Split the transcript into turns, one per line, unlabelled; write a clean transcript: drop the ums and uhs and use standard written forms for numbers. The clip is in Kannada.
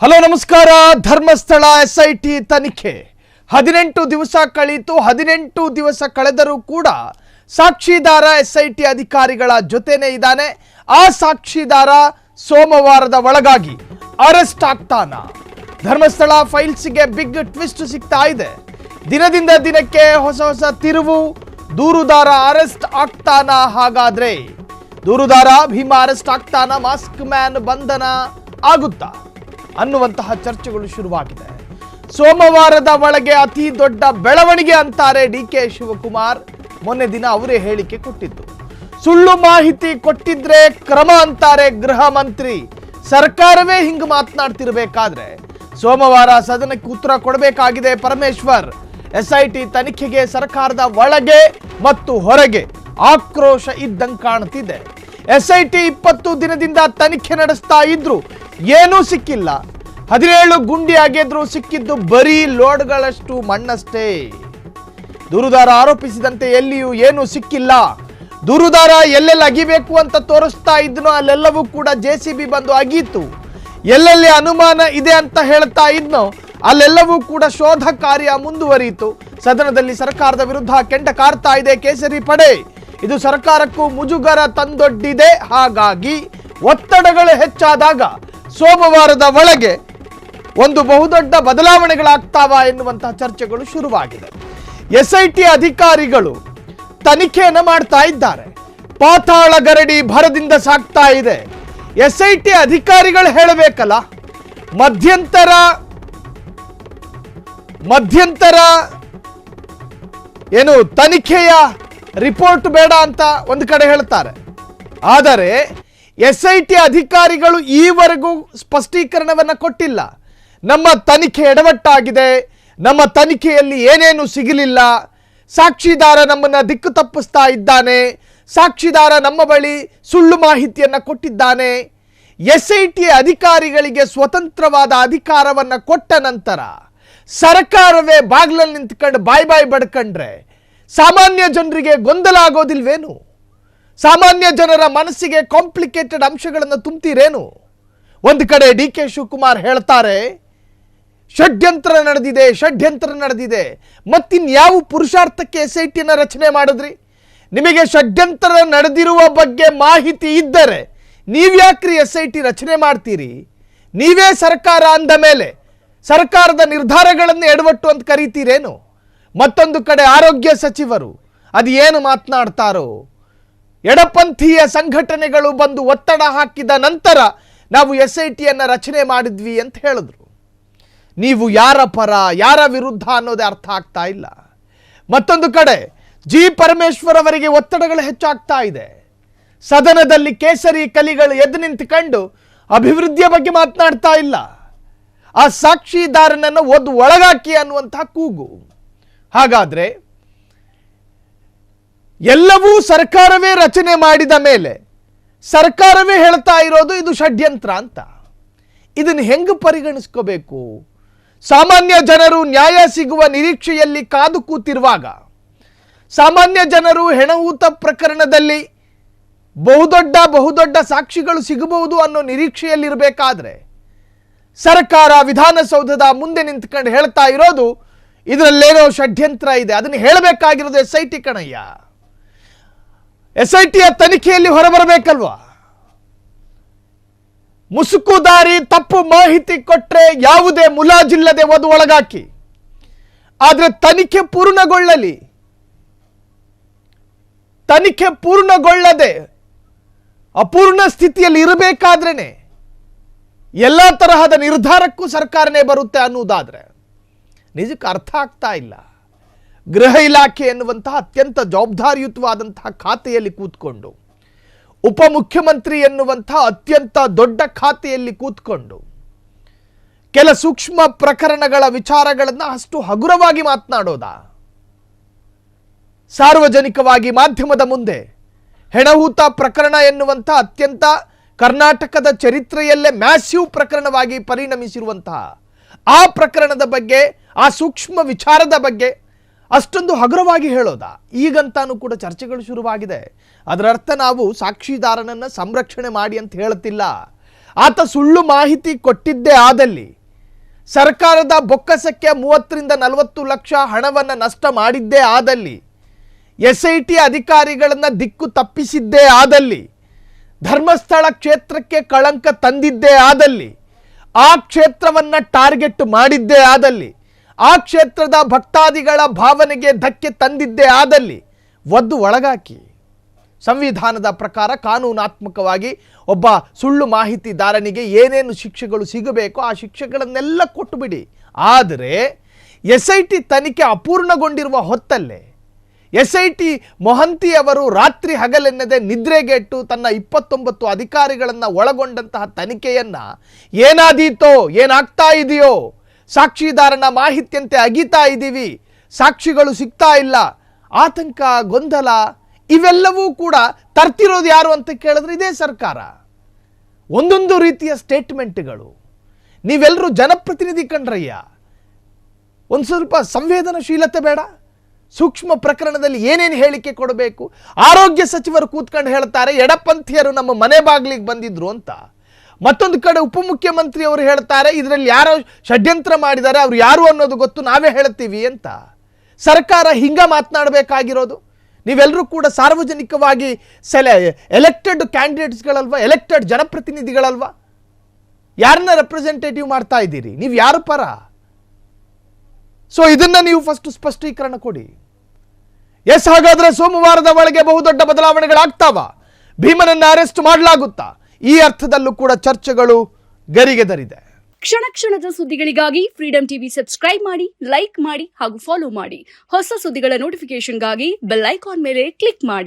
ಹಲೋ ನಮಸ್ಕಾರ. ಧರ್ಮಸ್ಥಳ ಎಸ್ಐಟಿ ತನಿಖೆ 18 ದಿವಸ ಕಳೆಯಿತು. 18 ದಿವಸ ಕಳೆದರೂ ಕೂಡ ಸಾಕ್ಷಿದಾರ ಎಸ್ಐಟಿ ಅಧಿಕಾರಿಗಳ ಜೊತೆನೇ ಇದ್ದಾನೆ. ಆ ಸಾಕ್ಷಿದಾರ ಸೋಮವಾರದ ಒಳಗಾಗಿ ಅರೆಸ್ಟ್ ಆಗ್ತಾನ. ಧರ್ಮಸ್ಥಳ ಫೈಲ್ಸ್ಗೆ ಬಿಗ್ ಟ್ವಿಸ್ಟ್ ಸಿಗ್ತಾ ಇದೆ. ದಿನದಿಂದ ದಿನಕ್ಕೆ ಹೊಸ ತಿರುವು. ದೂರುದಾರ ಅರೆಸ್ಟ್ ಆಗ್ತಾನ. ಹಾಗಾದ್ರೆ ದೂರುದಾರ ಭೀಮ ಅರೆಸ್ಟ್ ಆಗ್ತಾನ, ಮಾಸ್ಕ್ ಮ್ಯಾನ್ ಬಂಧನ ಆಗುತ್ತಾ ಅನ್ನುವಂತಹ ಚರ್ಚೆಗಳು ಶುರುವಾಗಿದೆ. ಸೋಮವಾರದ ಒಳಗೆ ಅತಿ ದೊಡ್ಡ ಬೆಳವಣಿಗೆ ಅಂತಾರೆ ಡಿಕೆ ಶಿವಕುಮಾರ್. ಮೊನ್ನೆ ದಿನ ಅವರೇ ಹೇಳಿಕೆ ಕೊಟ್ಟಿದ್ದು. ಸುಳ್ಳು ಮಾಹಿತಿ ಕೊಟ್ಟಿದ್ರೆ ಕ್ರಮ ಅಂತಾರೆ ಗೃಹ ಮಂತ್ರಿ. ಸರ್ಕಾರವೇ ಹಿಂಗ್ ಮಾತನಾಡ್ತಿರ್ಬೇಕಾದ್ರೆ ಸೋಮವಾರ ಸದನಕ್ಕೆ ಉತ್ತರ ಕೊಡಬೇಕಾಗಿದೆ ಪರಮೇಶ್ವರ್. ಎಸ್ಐಟಿ ತನಿಖೆಗೆ ಸರ್ಕಾರದ ಒಳಗೆ ಮತ್ತು ಹೊರಗೆ ಆಕ್ರೋಶ ಇದ್ದಂಗೆ ಕಾಣ್ತಿದೆ. ಎಸ್ಐಟಿ 20 ದಿನದಿಂದ ತನಿಖೆ ನಡೆಸ್ತಾ ಇದ್ರು, ಏನೂ ಸಿಕ್ಕಿಲ್ಲ. 17 ಗುಂಡಿ ಆಗಿದ್ರು, ಸಿಕ್ಕಿದ್ದು ಬರೀ ಲೋಡ್ಗಳಷ್ಟು ಮಣ್ಣಷ್ಟೇ. ದೂರುದಾರ ಆರೋಪಿಸಿದಂತೆ ಎಲ್ಲಿಯೂ ಏನೂ ಸಿಕ್ಕಿಲ್ಲ. ದೂರುದಾರ ಎಲ್ಲೆಲ್ಲಿ ಅಗಿಬೇಕು ಅಂತ ತೋರಿಸ್ತಾ ಇದ್ನೋ ಅಲ್ಲೆಲ್ಲವೂ ಕೂಡ JCB ಬಂದು ಅಗೀತು. ಎಲ್ಲೆಲ್ಲಿ ಅನುಮಾನ ಇದೆ ಅಂತ ಹೇಳ್ತಾ ಇದ್ನೋ ಅಲ್ಲೆಲ್ಲವೂ ಕೂಡ ಶೋಧ ಕಾರ್ಯ ಮುಂದುವರಿಯಿತು. ಸದನದಲ್ಲಿ ಸರ್ಕಾರದ ವಿರುದ್ಧ ಕೆಂಡ ಕಾರ್ತಾ ಇದೆ ಕೇಸರಿ ಪಡೆ. ಇದು ಸರ್ಕಾರಕ್ಕೂ ಮುಜುಗರ ತಂದೊಡ್ಡಿದೆ. ಹಾಗಾಗಿ ಒತ್ತಡಗಳು ಹೆಚ್ಚಾದಾಗ ಸೋಮವಾರದ ಒಳಗೆ ಒಂದು ಬಹುದೊಡ್ಡ ಬದಲಾವಣೆಗಳಾಗ್ತಾವ ಎನ್ನುವಂತಹ ಚರ್ಚೆಗಳು ಶುರುವಾಗಿದೆ. ಎಸ್ಐಟಿ ಅಧಿಕಾರಿಗಳು ತನಿಖೆಯನ್ನು ಮಾಡ್ತಾ ಇದ್ದಾರೆ. ಪಾತಾಳ ಗರಡಿ ಭರದಿಂದ ಸಾಗ್ತಾ ಇದೆ. ಎಸ್ಐಟಿ ಅಧಿಕಾರಿಗಳು ಹೇಳಬೇಕಲ್ಲ, ಮಧ್ಯಂತರ ಏನು ತನಿಖೆಯ ರಿಪೋರ್ಟ್ ಬೇಡ ಅಂತ ಒಂದು ಕಡೆ ಹೇಳ್ತಾರೆ. ಆದರೆ ಎಸ್ಐಟಿ ಅಧಿಕಾರಿಗಳು ಈವರೆಗೂ ಸ್ಪಷ್ಟೀಕರಣವನ್ನು ಕೊಟ್ಟಿಲ್ಲ. ನಮ್ಮ ತನಿಖೆ ಎಡವಟ್ಟಾಗಿದೆ, ನಮ್ಮ ತನಿಖೆಯಲ್ಲಿ ಏನೇನು ಸಿಗಲಿಲ್ಲ, ಸಾಕ್ಷಿದಾರ ನಮ್ಮನ್ನು ದಿಕ್ಕು ತಪ್ಪಿಸ್ತಾ ಇದ್ದಾನೆ, ಸಾಕ್ಷಿದಾರ ನಮ್ಮ ಬಳಿ ಸುಳ್ಳು ಮಾಹಿತಿಯನ್ನು ಕೊಟ್ಟಿದ್ದಾನೆ. ಎಸ್ಐಟಿ ಅಧಿಕಾರಿಗಳಿಗೆ ಸ್ವತಂತ್ರವಾದ ಅಧಿಕಾರವನ್ನು ಕೊಟ್ಟ ನಂತರ ಸರ್ಕಾರವೇ ಬಾಗ್ಲಲ್ಲಿ ನಿಂತ್ಕೊಂಡು ಬಾಯ್ ಬಡ್ಕೊಂಡ್ರೆ ಸಾಮಾನ್ಯ ಜನರಿಗೆ ಗೊಂದಲ ಆಗೋದಿಲ್ವೇನು? ಸಾಮಾನ್ಯ ಜನರ ಮನಸ್ಸಿಗೆ ಕಾಂಪ್ಲಿಕೇಟೆಡ್ ಅಂಶಗಳನ್ನು ತುಂಬ್ತೀರೇನು? ಒಂದು ಕಡೆ ಡಿಕೆ ಶಿವಕುಮಾರ್ ಹೇಳ್ತಾರೆ ಷಡ್ಯಂತ್ರ ನಡೆದಿದೆ. ಮತ್ತಿನ್ಯಾವ ಪುರುಷಾರ್ಥಕ್ಕೆ ಎಸ್ಐಟಿಯನ್ನು ರಚನೆ ಮಾಡಿದ್ರಿ? ನಿಮಗೆ ಷಡ್ಯಂತ್ರ ನಡೆದಿರುವ ಬಗ್ಗೆ ಮಾಹಿತಿ ಇದ್ದರೆ ನೀವ್ಯಾಕ್ರಿ ಎಸ್ಐಟಿ ರಚನೆ ಮಾಡ್ತೀರಿ? ನೀವೇ ಸರ್ಕಾರ ಅಂದ ಮೇಲೆ ಸರ್ಕಾರದ ನಿರ್ಧಾರಗಳನ್ನು ಎಡವಟ್ಟು ಅಂತ ಕರೀತೀರೇನು? ಮತ್ತೊಂದು ಕಡೆ ಆರೋಗ್ಯ ಸಚಿವರು ಅದು ಏನು ಮಾತನಾಡ್ತಾರೋ, ಎಡಪಂಥೀಯ ಸಂಘಟನೆಗಳು ಬಂದು ಒತ್ತಡ ಹಾಕಿದ ನಂತರ ನಾವು ಎಸ್ಐಟಿಯನ್ನು ರಚನೆ ಮಾಡಿದ್ವಿ ಅಂತ ಹೇಳಿದ್ರು. ನೀವು ಯಾರ ಪರ ಯಾರ ವಿರುದ್ಧ ಅನ್ನೋದೇ ಅರ್ಥ ಆಗ್ತಾ ಇಲ್ಲ. ಮತ್ತೊಂದು ಕಡೆ ಪರಮೇಶ್ವರ್ ಅವರಿಗೆ ಒತ್ತಡಗಳು ಹೆಚ್ಚಾಗ್ತಾ ಇದೆ. ಸದನದಲ್ಲಿ ಕೇಸರಿ ಕಲಿಗಳು ಎದ್ದು ನಿಂತುಕೊಂಡು ಅಭಿವೃದ್ಧಿಯ ಬಗ್ಗೆ ಮಾತನಾಡ್ತಾ ಇಲ್ಲ. ಆ ಸಾಕ್ಷಿದಾರನನ್ನು ಒಳಗಾಕಿ ಅನ್ನುವಂತಹ ಕೂಗು. ಹಾಗಾದ್ರೆ ಎಲ್ಲವೂ ಸರ್ಕಾರವೇ ರಚನೆ ಮಾಡಿದ ಮೇಲೆ ಸರ್ಕಾರವೇ ಹೇಳ್ತಾ ಇರೋದು ಇದು ಷಡ್ಯಂತ್ರ ಅಂತ. ಇದನ್ನು ಹೆಂಗೆ ಪರಿಗಣಿಸ್ಕೋಬೇಕು? ಸಾಮಾನ್ಯ ಜನರು ನ್ಯಾಯ ಸಿಗುವ ನಿರೀಕ್ಷೆಯಲ್ಲಿ ಕಾದು ಕೂತಿರುವಾಗ, ಸಾಮಾನ್ಯ ಜನರು ಹೆಣಹೂತ ಪ್ರಕರಣದಲ್ಲಿ ಬಹುದೊಡ್ಡ ಸಾಕ್ಷಿಗಳು ಸಿಗಬಹುದು ಅನ್ನೋ ನಿರೀಕ್ಷೆಯಲ್ಲಿರಬೇಕಾದ್ರೆ ಸರ್ಕಾರ ವಿಧಾನಸೌಧದ ಮುಂದೆ ನಿಂತ್ಕೊಂಡು ಹೇಳ್ತಾ ಇರೋದು ಇದರಲ್ಲೇನೋ ಷಡ್ಯಂತ್ರ ಇದೆ. ಅದನ್ನು ಹೇಳಬೇಕಾಗಿರೋದು ಎಸ್ಐಟಿ ಕಣಯ್ಯ. ಎಸ್ಐಟಿಯ ತನಿಖೆಯಲ್ಲಿ ಹೊರಬರಬೇಕಲ್ವಾ? ಮುಸುಕುದಾರಿ ತಪ್ಪು ಮಾಹಿತಿ ಕೊಟ್ರೆ ಯಾವುದೇ ಮುಲಾಜಿಲ್ಲದೆ ಒಳಗಾಕಿ. ಆದರೆ ತನಿಖೆ ಪೂರ್ಣಗೊಳ್ಳದೆ ಅಪೂರ್ಣ ಸ್ಥಿತಿಯಲ್ಲಿ ಇರಬೇಕಾದ್ರೇನೆ ಎಲ್ಲ ತರಹದ ನಿರ್ಧಾರಕ್ಕೂ ಸರ್ಕಾರನೇ ಬರುತ್ತೆ ಅನ್ನುವುದಾದ್ರೆ ನಿಜಕ್ಕೆ ಅರ್ಥ ಆಗ್ತಾ ಇಲ್ಲ. ಗೃಹ ಇಲಾಖೆ ಎನ್ನುವಂತಹ ಅತ್ಯಂತ ಜವಾಬ್ದಾರಿಯುತವಾದಂತಹ ಖಾತೆಯಲ್ಲಿ ಕೂತ್ಕೊಂಡು, ಉಪಮುಖ್ಯಮಂತ್ರಿ ಎನ್ನುವಂತಹ ಅತ್ಯಂತ ದೊಡ್ಡ ಖಾತೆಯಲ್ಲಿ ಕೂತ್ಕೊಂಡು ಕೆಲ ಸೂಕ್ಷ್ಮ ಪ್ರಕರಣಗಳ ವಿಚಾರಗಳನ್ನು ಅಷ್ಟು ಹಗುರವಾಗಿ ಮಾತನಾಡೋದಾ? ಸಾರ್ವಜನಿಕವಾಗಿ ಮಾಧ್ಯಮದ ಮುಂದೆ ಹೆಣಹೂತ ಪ್ರಕರಣ ಎನ್ನುವಂತಹ ಅತ್ಯಂತ ಕರ್ನಾಟಕದ ಚರಿತ್ರೆಯಲ್ಲೇ ಮ್ಯಾಸಿವ್ ಪ್ರಕರಣವಾಗಿ ಪರಿಣಮಿಸಿರುವಂತಹ ಆ ಪ್ರಕರಣದ ಬಗ್ಗೆ, ಆ ಸೂಕ್ಷ್ಮ ವಿಚಾರದ ಬಗ್ಗೆ ಅಷ್ಟೊಂದು ಹಗುರವಾಗಿ ಹೇಳೋದಾ? ಈಗಂತಾನೂ ಕೂಡ ಚರ್ಚೆಗಳು ಶುರುವಾಗಿದೆ. ಅದರ ಅರ್ಥ ನಾವು ಸಾಕ್ಷಿದಾರನನ್ನು ಸಂರಕ್ಷಣೆ ಮಾಡಿ ಅಂತ ಹೇಳ್ತಿಲ್ಲ. ಆತ ಸುಳ್ಳು ಮಾಹಿತಿ ಕೊಟ್ಟಿದ್ದೇ ಆದಲ್ಲಿ, ಸರ್ಕಾರದ ಬೊಕ್ಕಸಕ್ಕೆ 30ರಿಂದ 40 ಲಕ್ಷ ಹಣವನ್ನು ನಷ್ಟ ಮಾಡಿದ್ದೇ ಆದಲ್ಲಿ, SIT ಅಧಿಕಾರಿಗಳನ್ನು ದಿಕ್ಕು ತಪ್ಪಿಸಿದ್ದೇ ಆದಲ್ಲಿ, ಧರ್ಮಸ್ಥಳ ಕ್ಷೇತ್ರಕ್ಕೆ ಕಳಂಕ ತಂದಿದ್ದೇ ಆದಲ್ಲಿ, ಆ ಕ್ಷೇತ್ರವನ್ನು ಟಾರ್ಗೆಟ್ ಮಾಡಿದ್ದೇ ಆದಲ್ಲಿ, ಆ ಕ್ಷೇತ್ರದ ಭಕ್ತಾದಿಗಳ ಭಾವನೆಗೆ ಧಕ್ಕೆ ತಂದಿದ್ದೇ ಆದಲ್ಲಿ ಒದ್ದು ಒಳಗಾಕಿ. ಸಂವಿಧಾನದ ಪ್ರಕಾರ ಕಾನೂನಾತ್ಮಕವಾಗಿ ಒಬ್ಬ ಸುಳ್ಳು ಮಾಹಿತಿದಾರನಿಗೆ ಏನೇನು ಶಿಕ್ಷೆಗಳು ಸಿಗಬೇಕೋ ಆ ಶಿಕ್ಷೆಗಳನ್ನೆಲ್ಲ ಕೊಟ್ಟುಬಿಡಿ. ಆದರೆ SIT ತನಿಖೆ ಅಪೂರ್ಣಗೊಂಡಿರುವ ಹೊತ್ತಲ್ಲೇ SIT ಮೊಹಂತಿ ಅವರು ರಾತ್ರಿ ಹಗಲೆನ್ನದೆ ನಿದ್ರೆಗೆಟ್ಟು ತನ್ನ 29 ಅಧಿಕಾರಿಗಳನ್ನು ಒಳಗೊಂಡಂತಹ ತನಿಖೆಯನ್ನು ಏನಾದೀತೋ, ಏನಾಗ್ತಾ ಇದೆಯೋ, ಸಾಕ್ಷಿದಾರನ ಮಾಹಿತಿಯಂತೆ ಅಗಿತಾ ಇದ್ದೀವಿ, ಸಾಕ್ಷಿಗಳು ಸಿಗ್ತಾ ಇಲ್ಲ, ಆತಂಕ, ಗೊಂದಲ ಇವೆಲ್ಲವೂ ಕೂಡ ತರ್ತಿರೋದು ಯಾರು ಅಂತ ಕೇಳಿದ್ರೆ ಇದೇ ಸರ್ಕಾರ. ಒಂದೊಂದು ರೀತಿಯ ಸ್ಟೇಟ್ಮೆಂಟ್ಗಳು. ನೀವೆಲ್ಲರೂ ಜನಪ್ರತಿನಿಧಿ ಕಣ್ರಯ್ಯ, ಒಂದು ಸ್ವಲ್ಪ ಸಂವೇದನಶೀಲತೆ ಬೇಡ? ಸೂಕ್ಷ್ಮ ಪ್ರಕರಣದಲ್ಲಿ ಏನೇನು ಹೇಳಿಕೆ ಕೊಡಬೇಕು? ಆರೋಗ್ಯ ಸಚಿವರು ಕೂತ್ಕೊಂಡು ಹೇಳ್ತಾರೆ ಎಡಪಂಥೀಯರು ನಮ್ಮ ಮನೆ ಬಾಗಿಲಿಗೆ ಬಂದಿದ್ರು ಅಂತ. ಮತ್ತೊಂದು ಕಡೆ ಉಪಮುಖ್ಯಮಂತ್ರಿ ಅವರು ಹೇಳ್ತಾರೆ ಇದರಲ್ಲಿ ಯಾರೋ ಷಡ್ಯಂತ್ರ ಮಾಡಿದ್ದಾರೆ, ಅವ್ರು ಯಾರು ಅನ್ನೋದು ಗೊತ್ತು, ನಾವೇ ಹೇಳ್ತೀವಿ ಅಂತ. ಸರ್ಕಾರ ಹಿಂಗ ಮಾತನಾಡಬೇಕಾಗಿರೋದು? ನೀವೆಲ್ಲರೂ ಕೂಡ ಸಾರ್ವಜನಿಕವಾಗಿ ಎಲೆಕ್ಟೆಡ್ ಕ್ಯಾಂಡಿಡೇಟ್ಸ್ಗಳಲ್ವಾ, ಎಲೆಕ್ಟೆಡ್ ಜನಪ್ರತಿನಿಧಿಗಳಲ್ವಾ? ಯಾರನ್ನ ರೆಪ್ರೆಸೆಂಟೇಟಿವ್ ಮಾಡ್ತಾ ಇದ್ದೀರಿ? ನೀವು ಯಾರು ಪರ? ಸೊ ಇದನ್ನ ನೀವು ಫಸ್ಟ್ ಸ್ಪಷ್ಟೀಕರಣ ಕೊಡಿ. ಎಸ್, ಹಾಗಾದ್ರೆ ಸೋಮವಾರದ ಒಳಗೆ ಬಹುದೊಡ್ಡ ಬದಲಾವಣೆಗಳಾಗ್ತಾವ? ಭೀಮನನ್ನ ಅರೆಸ್ಟ್ ಮಾಡಲಾಗುತ್ತಾ? ಈ ಅರ್ಥದಲ್ಲೂ ಕೂಡ ಚರ್ಚೆಗಳು ಗರಿಗೆದರಿದೆ.
ಕ್ಷಣ ಕ್ಷಣದ ಸುದ್ದಿಗಳಿಗಾಗಿ ಫ್ರೀಡಂ ಟಿವಿ ಸಬ್ಸ್ಕ್ರೈಬ್ ಮಾಡಿ, ಲೈಕ್ ಮಾಡಿ ಹಾಗೂ ಫಾಲೋ ಮಾಡಿ. ಹೊಸ ಸುದ್ದಿಗಳ ನೋಟಿಫಿಕೇಶನ್ಗಾಗಿ ಬೆಲ್ ಐಕಾನ್ ಮೇಲೆ ಕ್ಲಿಕ್ ಮಾಡಿ.